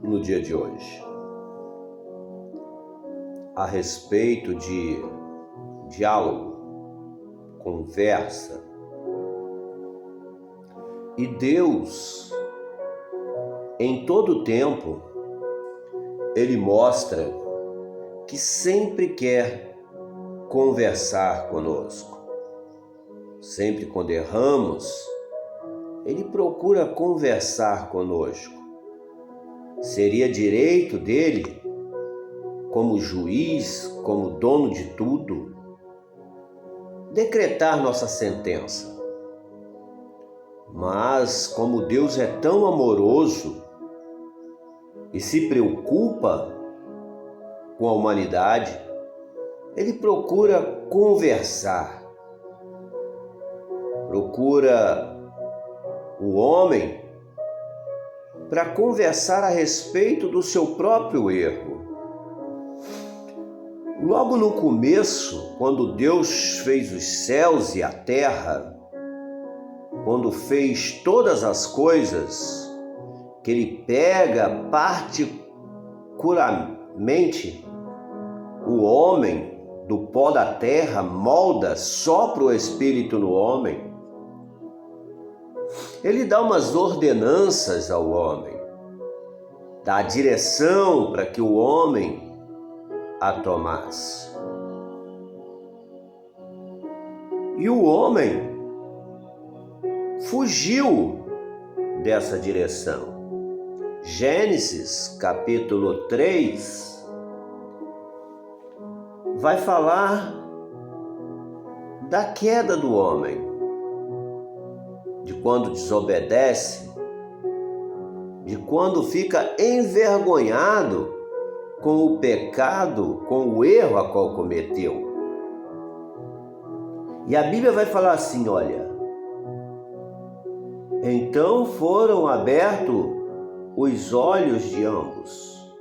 No dia de hoje, a respeito de diálogo, conversa. E Deus, em todo tempo, Ele mostra que sempre quer conversar conosco. Sempre quando erramos, Ele procura conversar conosco. Seria direito dele, como juiz, como dono de tudo, decretar nossa sentença. Mas, como Deus é tão amoroso e se preocupa com a humanidade, Ele procura conversar, procura o homem para conversar a respeito do seu próprio erro. Logo no começo, quando Deus fez os céus e a terra, quando fez todas as coisas, que Ele pega particularmente o homem do pó da terra, molda, sopra o Espírito no homem, Ele dá umas ordenanças ao homem, dá a direção para que o homem a tomasse. E o homem fugiu dessa direção. Gênesis capítulo 3 vai falar da queda do homem, de quando desobedece, de quando fica envergonhado com o pecado, com o erro a qual cometeu. E a Bíblia vai falar assim, olha: então foram abertos os olhos de ambos,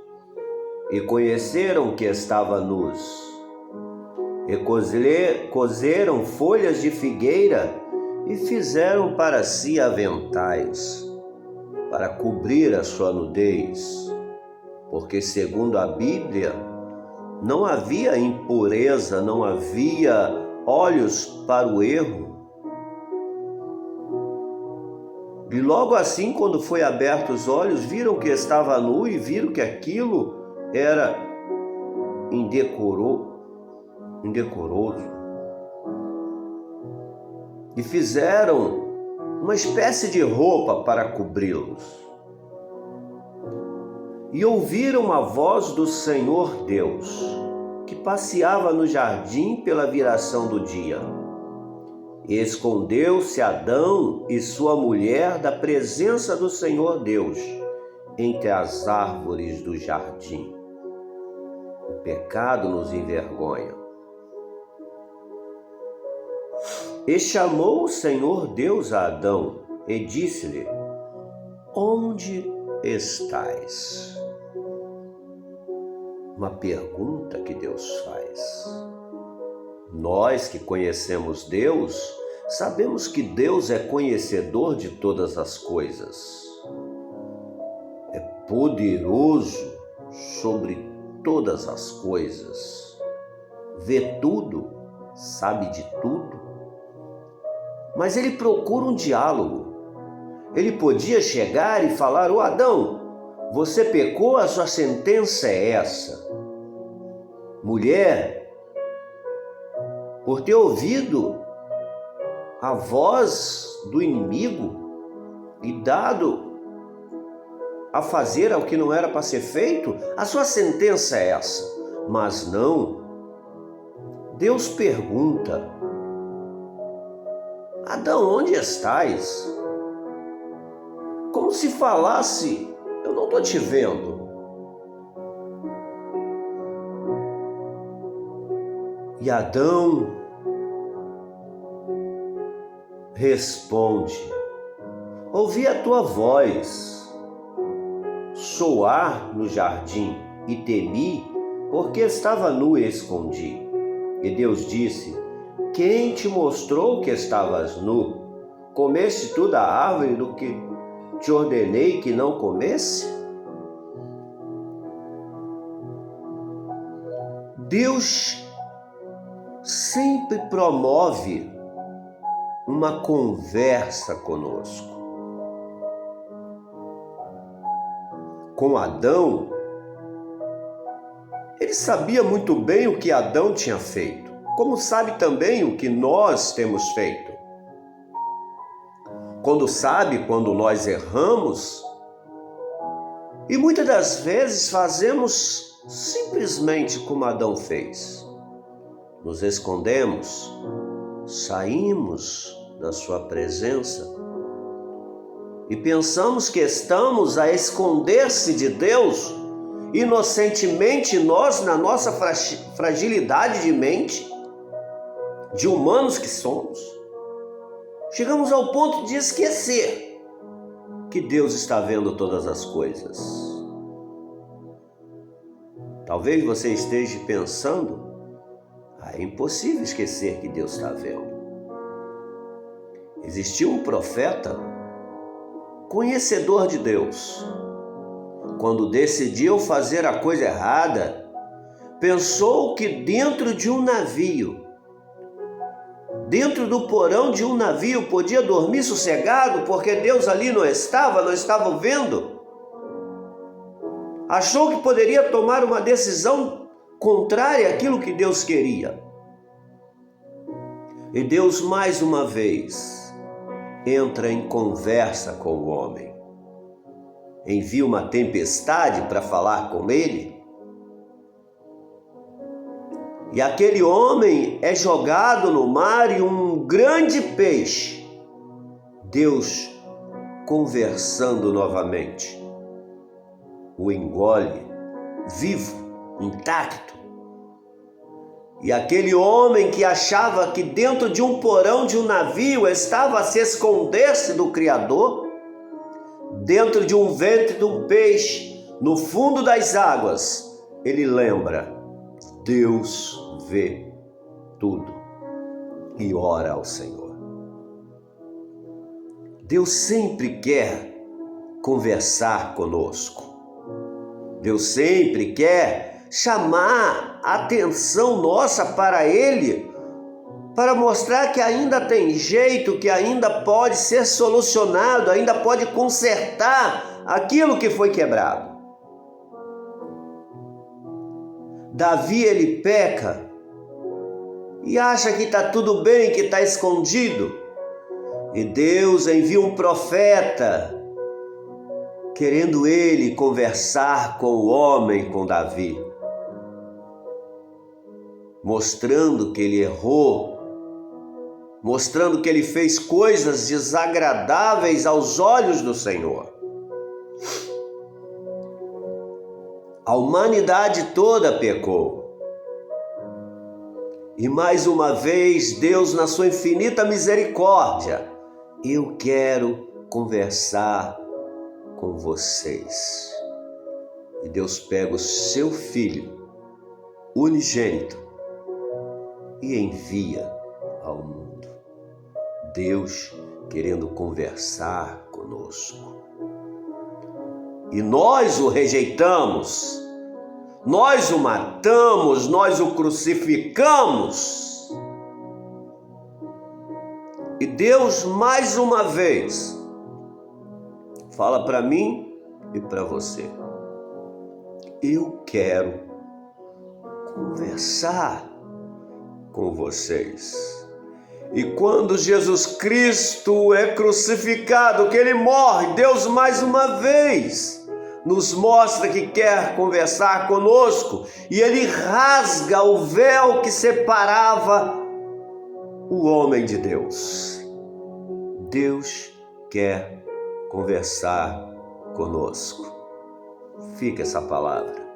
e conheceram que estava nus, e cozeram folhas de figueira, e fizeram para si aventais, para cobrir a sua nudez, porque segundo a Bíblia, não havia impureza, não havia olhos para o erro. E logo assim, quando foi abertos os olhos, viram que estava nu e viram que aquilo era indecoroso. E fizeram uma espécie de roupa para cobri-los. E ouviram a voz do Senhor Deus, que passeava no jardim pela viração do dia. E escondeu-se Adão e sua mulher da presença do Senhor Deus entre as árvores do jardim. O pecado nos envergonha. E chamou o Senhor Deus a Adão e disse-lhe: onde estais? Uma pergunta que Deus faz. Nós que conhecemos Deus, sabemos que Deus é conhecedor de todas as coisas. É poderoso sobre todas as coisas. Vê tudo, sabe de tudo. Mas Ele procura um diálogo. Ele podia chegar e falar: ô Adão, você pecou, a sua sentença é essa. Mulher, por ter ouvido a voz do inimigo e dado a fazer o que não era para ser feito, a sua sentença é essa. Mas não. Deus pergunta: Adão, onde estás? Como se falasse: eu não estou te vendo. E Adão responde: ouvi a tua voz soar no jardim e temi, porque estava nu e escondi. E Deus disse: quem te mostrou que estavas nu? Comeste tu da árvore te ordenei que não comesse? Deus sempre promove uma conversa conosco. Com Adão, ele sabia muito bem o que Adão tinha feito, como sabe também o que nós temos feito. Quando nós erramos, e muitas das vezes fazemos simplesmente como Adão fez. Nos escondemos, saímos da sua presença e pensamos que estamos a esconder-se de Deus, inocentemente nós, na nossa fragilidade de mente, de humanos que somos, chegamos ao ponto de esquecer que Deus está vendo todas as coisas. Talvez você esteja pensando, é impossível esquecer que Deus está vendo. Existiu um profeta conhecedor de Deus. Quando decidiu fazer a coisa errada, pensou que dentro de um navio, dentro do porão de um navio, podia dormir sossegado, porque Deus ali não estava vendo. Achou que poderia tomar uma decisão contrária àquilo que Deus queria. E Deus, mais uma vez, entra em conversa com o homem. Envia uma tempestade para falar com ele. E aquele homem é jogado no mar e um grande peixe, Deus conversando novamente, o engole vivo, intacto. E aquele homem que achava que dentro de um porão de um navio estava a se esconder-se do Criador, dentro de um ventre de um peixe, no fundo das águas, ele lembra: Deus vê tudo e ora ao Senhor. Deus sempre quer conversar conosco. Deus sempre quer chamar a atenção nossa para Ele, para mostrar que ainda tem jeito, que ainda pode ser solucionado, ainda pode consertar aquilo que foi quebrado. Davi, ele peca e acha que está tudo bem, que está escondido. E Deus envia um profeta, querendo ele conversar com o homem, com Davi, mostrando que ele errou, mostrando que ele fez coisas desagradáveis aos olhos do Senhor. A humanidade toda pecou. E mais uma vez, Deus, na sua infinita misericórdia, eu quero conversar com vocês. E Deus pega o seu Filho unigênito e envia ao mundo. Deus querendo conversar conosco. E nós o rejeitamos, nós o matamos, nós o crucificamos. E Deus, mais uma vez, fala para mim e para você: eu quero conversar com vocês. E quando Jesus Cristo é crucificado, que Ele morre, Deus mais uma vez nos mostra que quer conversar conosco, e Ele rasga o véu que separava o homem de Deus. Deus quer conversar conosco. Fica essa palavra.